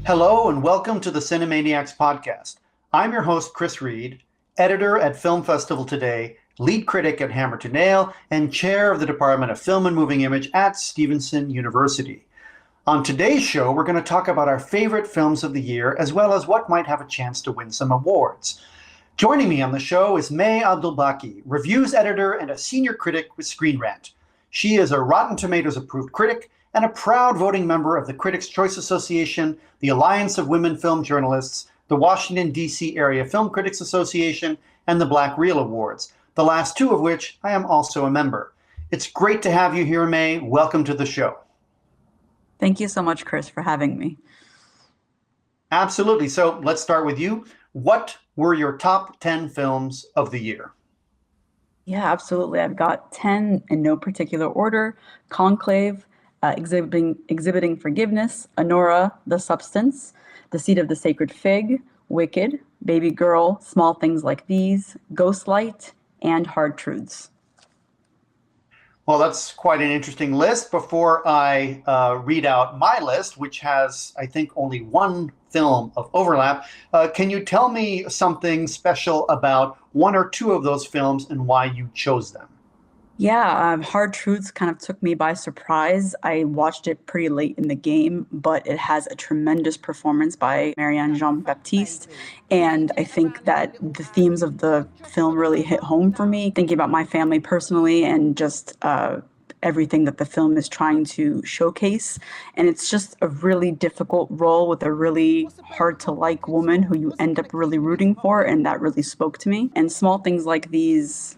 Hello and welcome to the CineManiax podcast. I'm your host, Chris Reed, editor at Film Festival Today, lead critic at Hammer to Nail, and chair of the Department of Film and Moving Image at Stevenson University. On today's show, we're going to talk about our favorite films of the year, as well as what might have a chance to win some awards. Joining me on the show is Mae Abdulbaki, reviews editor and a senior critic with Screen Rant. She is a Rotten Tomatoes approved critic and a proud voting member of the Critics' Choice Association, the Alliance of Women Film Journalists, the Washington, D.C. Area Film Critics Association, and the Black Reel Awards, the last two of which I am also a member. It's great to have you here, Mae. Welcome to the show. Thank you so much, Chris, for having me. Absolutely. So let's start with you. What were your top 10 films of the year? Yeah, absolutely. I've got 10 in no particular order. Conclave, exhibiting Forgiveness, Honora, The Substance, The Seed of the Sacred Fig, Wicked, Baby Girl, Small Things Like These, Ghostlight, and Hard Truths. Well, that's quite an interesting list. Before I read out my list, which has, I think, only one film of overlap, can you tell me something special about one or two of those films and why you chose them? Yeah, Hard Truths kind of took me by surprise. I watched it pretty late in the game, but it has a tremendous performance by Marianne Jean-Baptiste. And I think that the themes of the film really hit home for me, thinking about my family personally and just everything that the film is trying to showcase. And it's just a really difficult role with a really hard to like woman who you end up really rooting for. And that really spoke to me. And Small Things Like These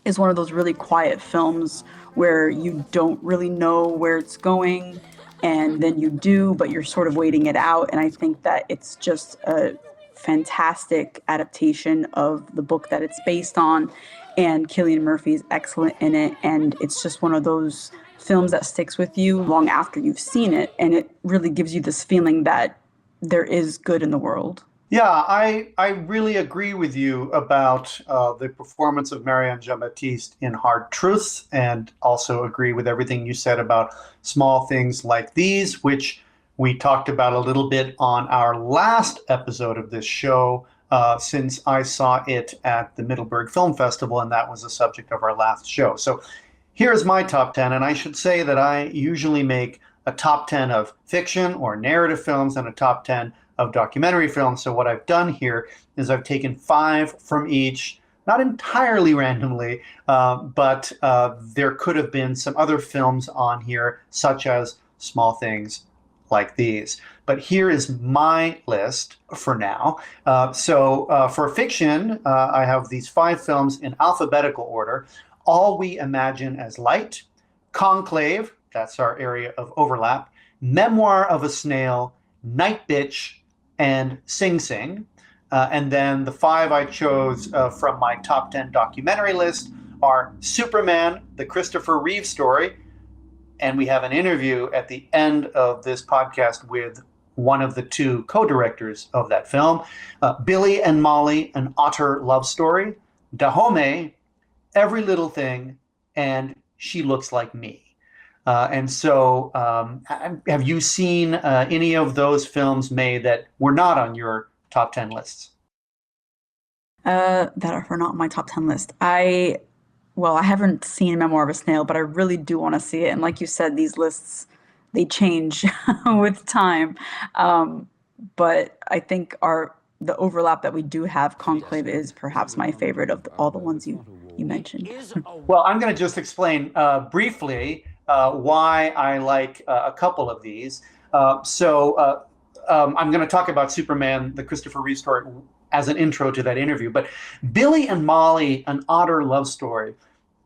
is one of those really quiet films where you don't really know where it's going, and then you do, but you're sort of waiting it out. And I think that it's just a fantastic adaptation of the book that it's based on, and Cillian Murphy is excellent in it, and it's just one of those films that sticks with you long after you've seen it, and it really gives you this feeling that there is good in the world. Yeah, I really agree with you about the performance of Marianne Jean-Baptiste in Hard Truths, and also agree with everything you said about Small Things Like These, which we talked about a little bit on our last episode of this show, since I saw it at the Middleburg Film Festival, and that was the subject of our last show. So here's my top 10, and I should say that I usually make a top 10 of fiction or narrative films and a top 10 of documentary films. So what I've done here is I've taken 5 from each, not entirely randomly, but there could have been some other films on here, such as Small Things Like These. But here is my list for now. For fiction, I have these 5 films in alphabetical order. All We Imagine as Light, Conclave, that's our area of overlap, Memoir of a Snail, Night Bitch, and Sing Sing. And then the 5 I chose from my top 10 documentary list are Superman, the Christopher Reeve Story, and we have an interview at the end of this podcast with one of the 2 co-directors of that film, Billy and Molly, An Otter Love Story, Dahomey, Every Little Thing, and She Looks Like Me. Have you seen any of those films, Mae, that were not on your top 10 lists? That are not on my top 10 list. I haven't seen Memoir of a Snail, but I really do want to see it. And like you said, these lists, they change with time. But I think the overlap that we do have, Conclave is perhaps my favorite of all the ones you mentioned. Well, I'm going to just explain briefly why I like a couple of these. I'm going to talk about Superman, the Christopher Reeve Story, as an intro to that interview. But Billy and Molly, An Otter Love Story,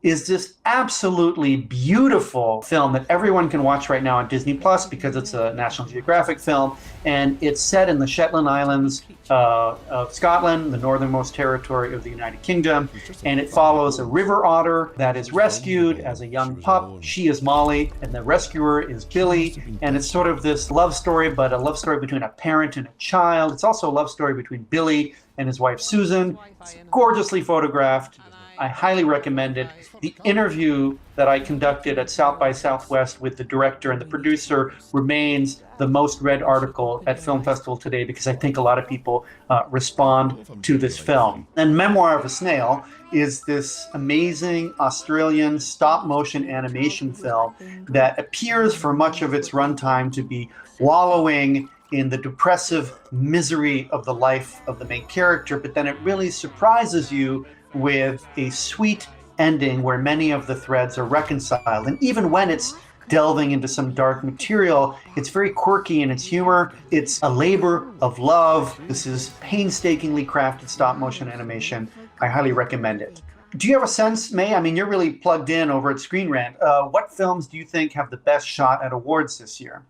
is this absolutely beautiful film that everyone can watch right now on Disney Plus because it's a National Geographic film, and it's set in the Shetland Islands of Scotland, the northernmost territory of the United Kingdom, and it follows a river otter that is rescued as a young pup. She is Molly, and the rescuer is Billy, and it's sort of this love story, but a love story between a parent and a child. It's also a love story between Billy and his wife Susan. It's gorgeously photographed. I highly recommend it. The interview that I conducted at South by Southwest with the director and the producer remains the most read article at Film Festival today because I think a lot of people respond to this film. And Memoir of a Snail is this amazing Australian stop motion animation film that appears for much of its runtime to be wallowing in the depressive misery of the life of the main character, but then it really surprises you with a sweet ending where many of the threads are reconciled. And even when it's delving into some dark material, it's very quirky in its humor. It's a labor of love. This is painstakingly crafted stop motion animation. I highly recommend it. Do you have a sense, Mae? I mean, you're really plugged in over at Screen Rant. What films do you think have the best shot at awards this year?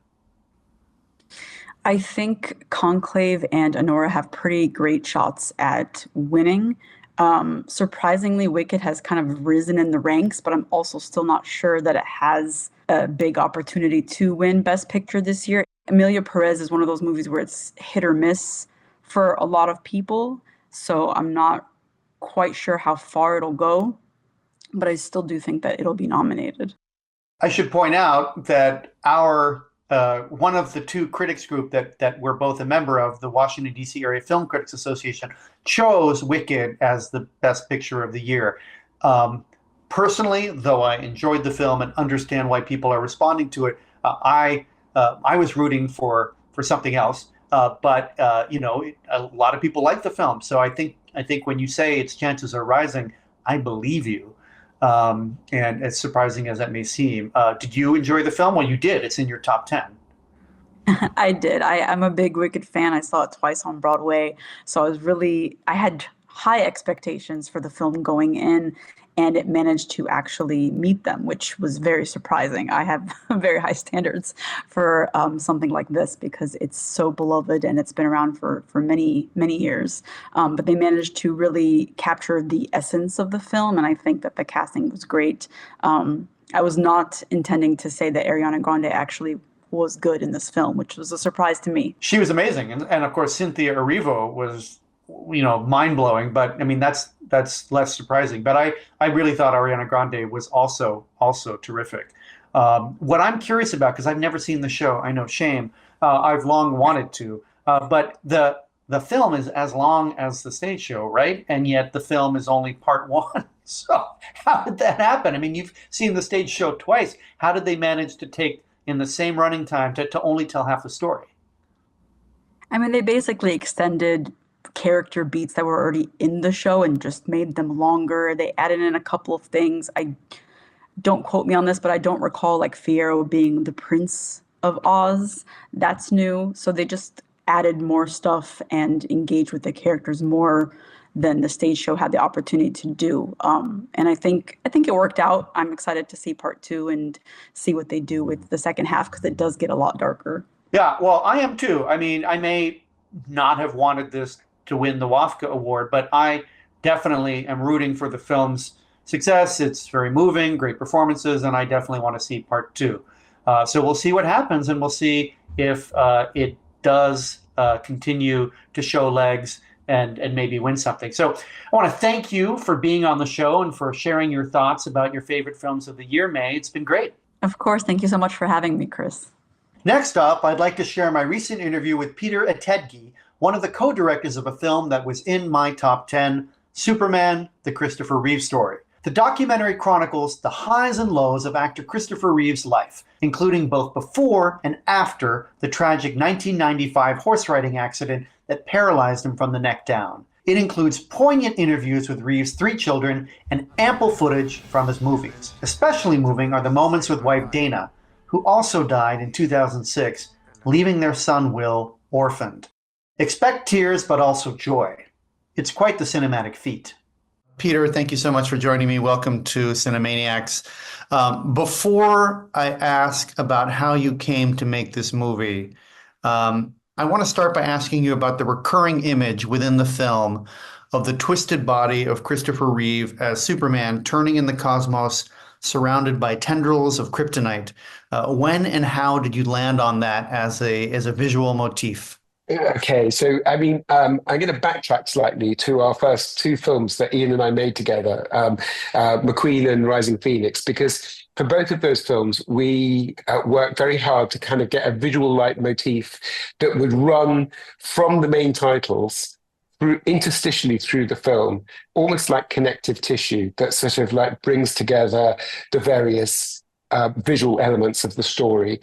I think Conclave and Anora have pretty great shots at winning. Surprisingly, Wicked has kind of risen in the ranks, but I'm also still not sure that it has a big opportunity to win Best Picture this year. Emilia Perez is one of those movies where it's hit or miss for a lot of people, so I'm not quite sure how far it'll go, but I still do think that it'll be nominated. I should point out that our one of the two critics group that we're both a member of, the Washington, D.C. Area Film Critics Association, chose Wicked as the best picture of the year. Personally, though I enjoyed the film and understand why people are responding to it, I was rooting for something else. But a lot of people like the film. So I think when you say its chances are rising, I believe you. And as surprising as that may seem, did you enjoy the film? Well, you did. It's in your top 10. I did. I'm a big Wicked fan. I saw it twice on Broadway. So I had high expectations for the film going in, and it managed to actually meet them, which was very surprising. I have very high standards for something like this because it's so beloved and it's been around for many, many years. But they managed to really capture the essence of the film, and I think that the casting was great. I was not intending to say that Ariana Grande actually was good in this film, which was a surprise to me. She was amazing. And of course, Cynthia Erivo was mind-blowing, but I mean that's less surprising. But I really thought Ariana Grande was also terrific. What I'm curious about, because I've never seen the show, I know, shame, I've long wanted to, but the film is as long as the stage show, right? And yet the film is only part one. So how did that happen? I mean, you've seen the stage show twice. How did they manage to take in the same running time to only tell half the story? I mean, they basically extended character beats that were already in the show and just made them longer. They added in a couple of things. I don't quote me on this, but I don't recall like Fiyero being the Prince of Oz. That's new. So they just added more stuff and engaged with the characters more than the stage show had the opportunity to do. And I think it worked out. I'm excited to see part two and see what they do with the second half because it does get a lot darker. Yeah, well, I am too. I mean, I may not have wanted this to win the WAFCA award, but I definitely am rooting for the film's success. It's very moving, great performances, and I definitely want to see part two. So we'll see what happens, and we'll see if it does continue to show legs and maybe win something. So I want to thank you for being on the show and for sharing your thoughts about your favorite films of the year, Mae. It's been great. Of course. Thank you so much for having me, Chris. Next up, I'd like to share my recent interview with Peter Ettedgui, one of the co-directors of a film that was in my top 10, Superman, the Christopher Reeve Story. The documentary chronicles the highs and lows of actor Christopher Reeve's life, including both before and after the tragic 1995 horse riding accident that paralyzed him from the neck down. It includes poignant interviews with Reeve's 3 children and ample footage from his movies. Especially moving are the moments with wife Dana, who also died in 2006, leaving their son Will orphaned. Expect tears, but also joy. It's quite the cinematic feat. Peter, thank you so much for joining me. Welcome to CineManiax. Before I ask about how you came to make this movie, I want to start by asking you about the recurring image within the film of the twisted body of Christopher Reeve as Superman turning in the cosmos, surrounded by tendrils of kryptonite. When and how did you land on that as a visual motif? Okay, so I mean, I'm going to backtrack slightly to our first two films that Ian and I made together, McQueen and Rising Phoenix, because for both of those films, we worked very hard to kind of get a visual leitmotif that would run from the main titles through interstitially through the film, almost like connective tissue that sort of like brings together the various visual elements of the story.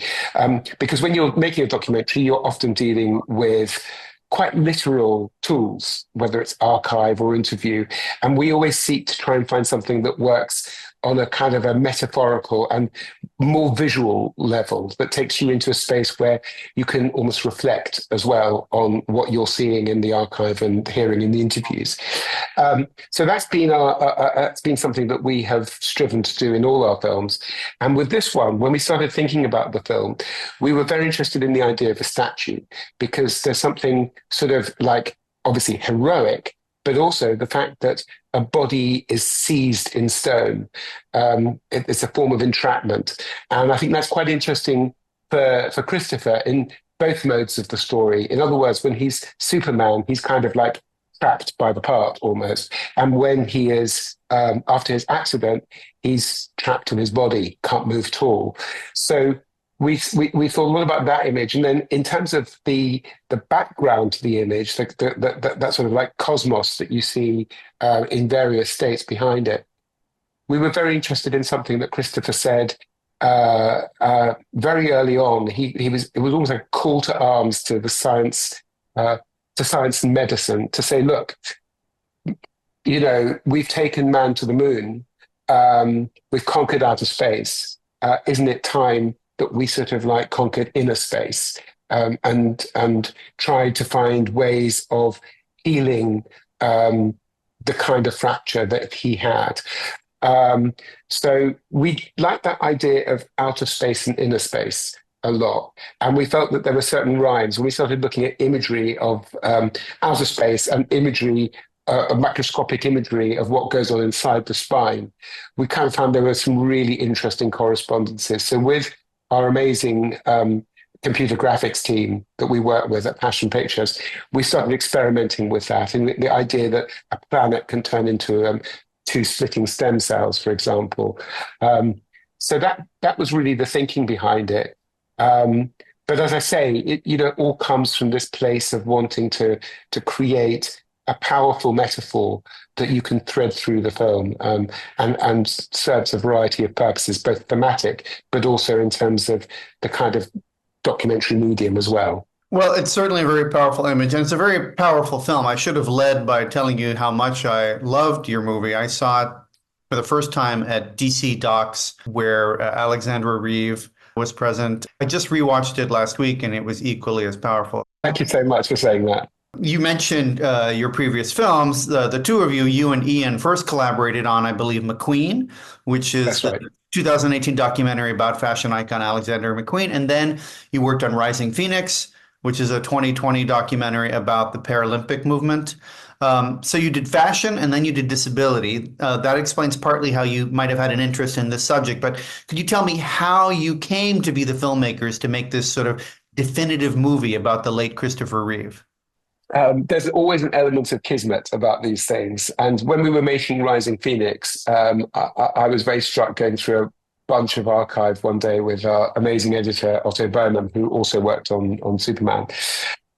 Because when you're making a documentary, you're often dealing with quite literal tools, whether it's archive or interview. And we always seek to try and find something that works on a kind of a metaphorical and more visual level that takes you into a space where you can almost reflect as well on what you're seeing in the archive and hearing in the interviews. So that's been something that we have striven to do in all our films. And with this one, when we started thinking about the film, we were very interested in the idea of a statue because there's something sort of like obviously heroic, but also the fact that a body is seized in stone. It's a form of entrapment. And I think that's quite interesting for Christopher in both modes of the story. In other words, when he's Superman, he's kind of like trapped by the part almost. And when he is, after his accident, he's trapped in his body, can't move at all. So we thought a lot about that image, and then in terms of the background to the image, that sort of like cosmos that you see in various states behind it, we were very interested in something that Christopher said very early on. It was almost like a call to arms to the science and medicine to say, look, we've taken man to the moon, we've conquered outer space. Isn't it time that we sort of like conquered inner space and tried to find ways of healing the kind of fracture that he had. So we liked that idea of outer space and inner space a lot. And we felt that there were certain rhymes when we started looking at imagery of outer space and imagery, macroscopic imagery of what goes on inside the spine. We kind of found there were some really interesting correspondences. So with our amazing computer graphics team that we work with at Passion Pictures, we started experimenting with that, and the idea that a planet can turn into two splitting stem cells, for example. So that was really the thinking behind it. But as I say, it all comes from this place of wanting to create a powerful metaphor that you can thread through the film and serves a variety of purposes, both thematic, but also in terms of the kind of documentary medium as well. Well, it's certainly a very powerful image, and it's a very powerful film. I should have led by telling you how much I loved your movie. I saw it for the first time at DC Docs, where Alexandra Reeve was present. I just rewatched it last week, and it was equally as powerful. Thank you so much for saying that. You mentioned your previous films. The two of you and Ian, first collaborated on, I believe, McQueen, which is right. the 2018 documentary about fashion icon Alexander McQueen. And then you worked on Rising Phoenix, which is a 2020 documentary about the Paralympic movement. So you did fashion and then you did disability. That explains partly how you might have had an interest in this subject. But could you tell me how you came to be the filmmakers to make this sort of definitive movie about the late Christopher Reeve? There's always an element of kismet about these things. And when we were making Rising Phoenix, I was very struck going through a bunch of archive one day with our amazing editor, Otto Burnham, who also worked on Superman.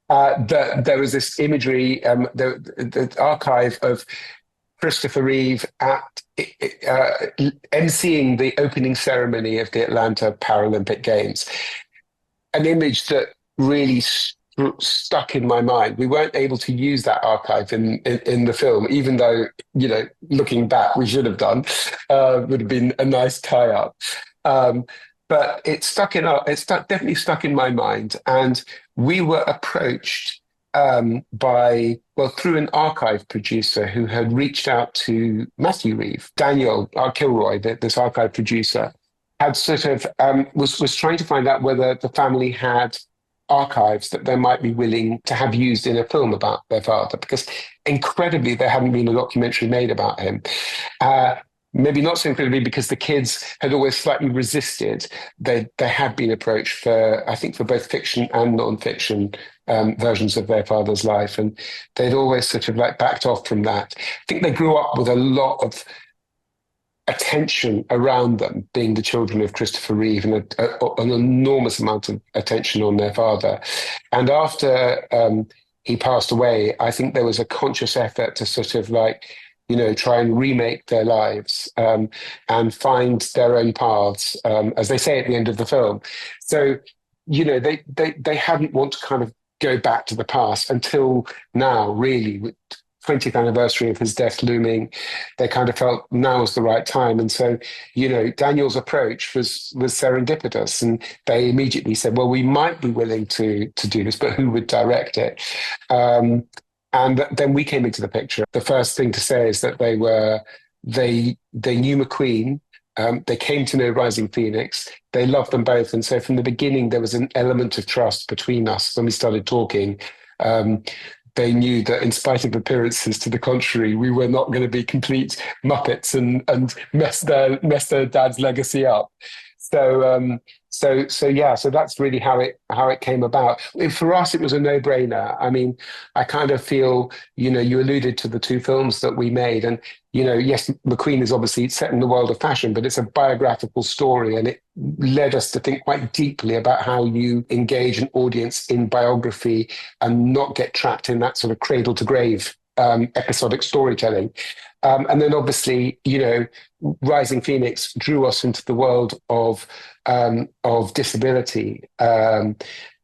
There was this imagery, the archive of Christopher Reeve at emceeing the opening ceremony of the Atlanta Paralympic Games. An image that really stuck in my mind. We weren't able to use that archive in the film, even though, looking back, we should have done. Would have been a nice tie-up. But definitely stuck in my mind. And we were approached through an archive producer who had reached out to Matthew Reeve. Daniel Kilroy, this archive producer, had sort of was trying to find out whether the family had archives that they might be willing to have used in a film about their father, because incredibly there hadn't been a documentary made about him. maybe not so incredibly because the kids had always slightly resisted. They had been approached for, I think, for both fiction and non-fiction versions of their father's life, and they'd always sort of like backed off from that. I think they grew up with a lot of attention around them, being the children of Christopher Reeve, and an enormous amount of attention on their father. And after he passed away, I think there was a conscious effort to sort of like, try and remake their lives and find their own paths, as they say at the end of the film. So, they hadn't want to kind of go back to the past until now, really, with 20th anniversary of his death looming. They kind of felt now was the right time. And so, Daniel's approach was serendipitous. And they immediately said, well, we might be willing to do this, but who would direct it? And then we came into the picture. The first thing to say is that they knew McQueen. They came to know Rising Phoenix. They loved them both. And so from the beginning, there was an element of trust between us when we started talking. They knew that in spite of appearances to the contrary, we were not going to be complete muppets and mess their dad's legacy up. So that's really how it came about. For us, it was a no-brainer. I mean, I kind of feel, you alluded to the two films that we made, and yes, McQueen is obviously set in the world of fashion, but it's a biographical story, and it led us to think quite deeply about how you engage an audience in biography and not get trapped in that sort of cradle to grave episodic storytelling. And then obviously, Rising Phoenix drew us into the world of disability.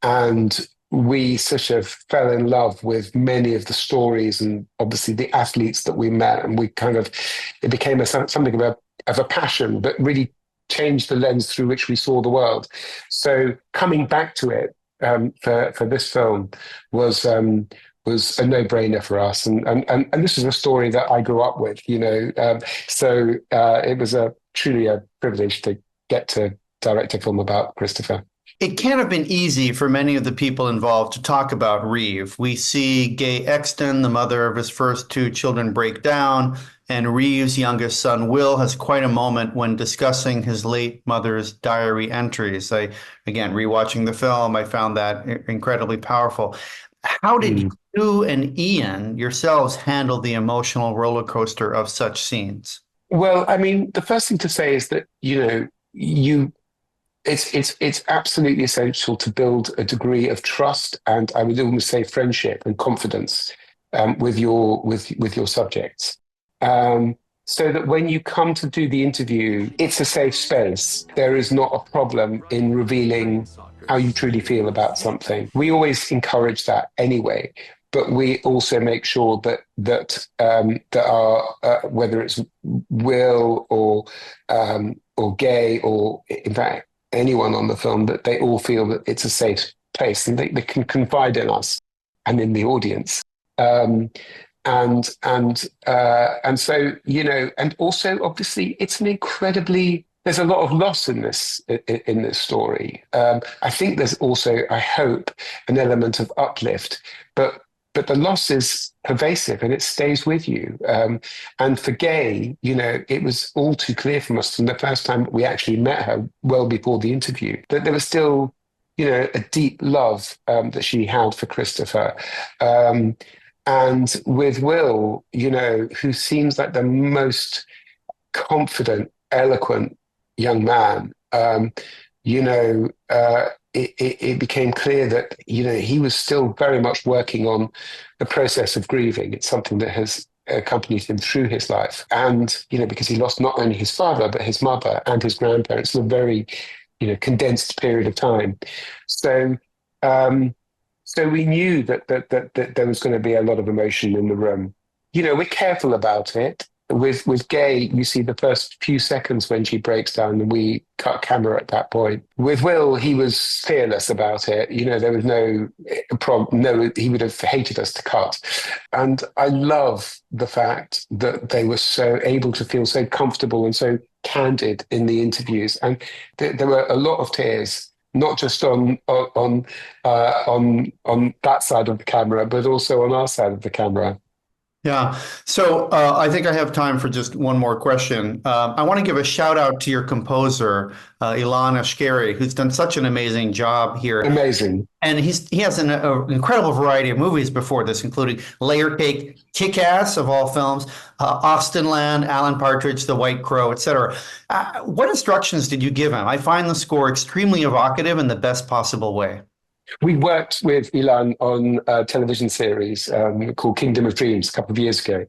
And we sort of fell in love with many of the stories and obviously the athletes that we met. And it became something of a passion, but really changed the lens through which we saw the world. So coming back to it for this film was a no-brainer for us, and this is a story that I grew up with, so it was truly a privilege to get to direct a film about Christopher. It can't have been easy for many of the people involved to talk about Reeve. We see Gay Exton, the mother of his first two children, break down, and Reeve's youngest son, Will, has quite a moment when discussing his late mother's diary entries. Again, rewatching the film, I found that incredibly powerful. How did you and Ian yourselves handle the emotional roller coaster of such scenes? Well, I mean, the first thing to say is that, it's absolutely essential to build a degree of trust, and I would almost say friendship and confidence with your subjects. So that when you come to do the interview, it's a safe space. There is not a problem in revealing how you truly feel about something. We always encourage that anyway, but we also make sure that our whether it's Will or Gay, or in fact anyone on the film, that they all feel that it's a safe place and they can confide in us and in the audience. And so, and also obviously it's there's a lot of loss in this story. I think there's also, I hope, an element of uplift, but the loss is pervasive and it stays with you. And for Gay, it was all too clear from us from the first time we actually met her, well before the interview, that there was still, a deep love that she had for Christopher. And with Will, who seems like the most confident, eloquent young man, it became clear that, he was still very much working on the process of grieving. It's something that has accompanied him through his life. And, because he lost not only his father, but his mother and his grandparents in a very, condensed period of time. So we knew that there was going to be a lot of emotion in the room. We're careful about it. With Gay, you see the first few seconds when she breaks down, and we cut camera at that point. With Will, he was fearless about it. There was no problem. No, he would have hated us to cut. And I love the fact that they were so able to feel so comfortable and so candid in the interviews. And there were a lot of tears, not just on that side of the camera, but also on our side of the camera. Yeah. So I think I have time for just one more question. I want to give a shout out to your composer, Ilan Ashkari, who's done such an amazing job here. Amazing. And he has an incredible variety of movies before this, including Layer Cake, Kick-Ass of all films, Austenland, Alan Partridge, The White Crow, etc. What instructions did you give him? I find the score extremely evocative in the best possible way. We worked with Ilan on a television series called Kingdom of Dreams a couple of years ago.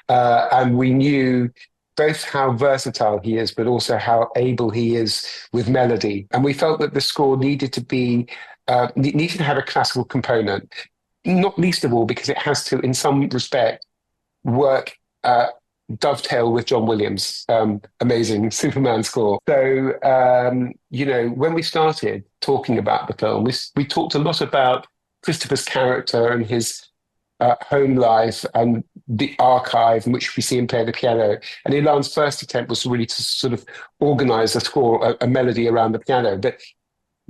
And we knew both how versatile he is, but also how able he is with melody. And we felt that the score needed to have a classical component, not least of all because it has to, in some respect, work dovetail with John Williams' amazing Superman score. So, when we started talking about the film, we talked a lot about Christopher's character and his home life and the archive in which we see him play the piano. And Ilan's first attempt was really to sort of organize a score, a melody around the piano. But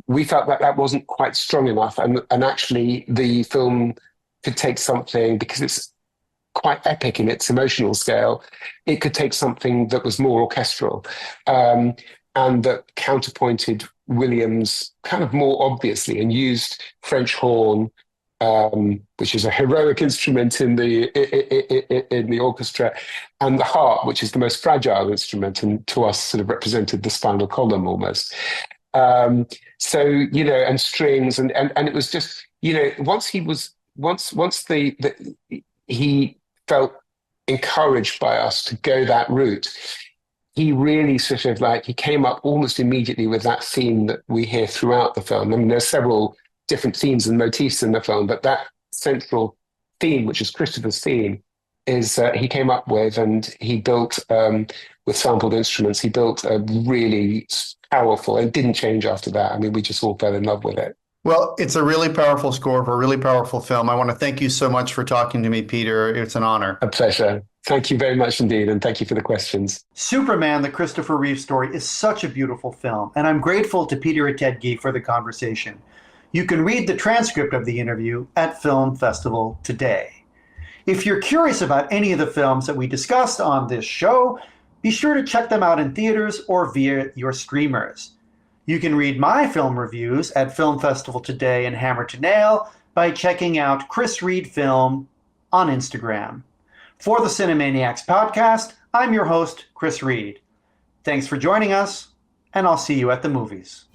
we felt that wasn't quite strong enough. And actually, the film could take something, because it's quite epic in its emotional scale, it could take something that was more orchestral and that counterpointed Williams kind of more obviously and used French horn, which is a heroic instrument in the orchestra, and the harp, which is the most fragile instrument, and to us sort of represented the spinal column almost. And strings, and it was just, once he felt encouraged by us to go that route, he really sort of he came up almost immediately with that theme that we hear throughout the film. I mean, there's several different themes and motifs in the film, but that central theme, which is Christopher's theme, is he came up with, and he built with sampled instruments. He built a really powerful, and didn't change after that. I mean, we just all fell in love with it. Well, it's a really powerful score for a really powerful film. I want to thank you so much for talking to me, Peter. It's an honor. A pleasure. Thank you very much indeed, and thank you for the questions. Superman, the Christopher Reeve Story, is such a beautiful film, and I'm grateful to Peter Ettedgui for the conversation. You can read the transcript of the interview at Film Festival today. If you're curious about any of the films that we discussed on this show, be sure to check them out in theaters or via your streamers. You can read my film reviews at Film Festival Today and Hammer to Nail by checking out Chris Reed Film on Instagram. For the CineManiax podcast, I'm your host, Chris Reed. Thanks for joining us, and I'll see you at the movies.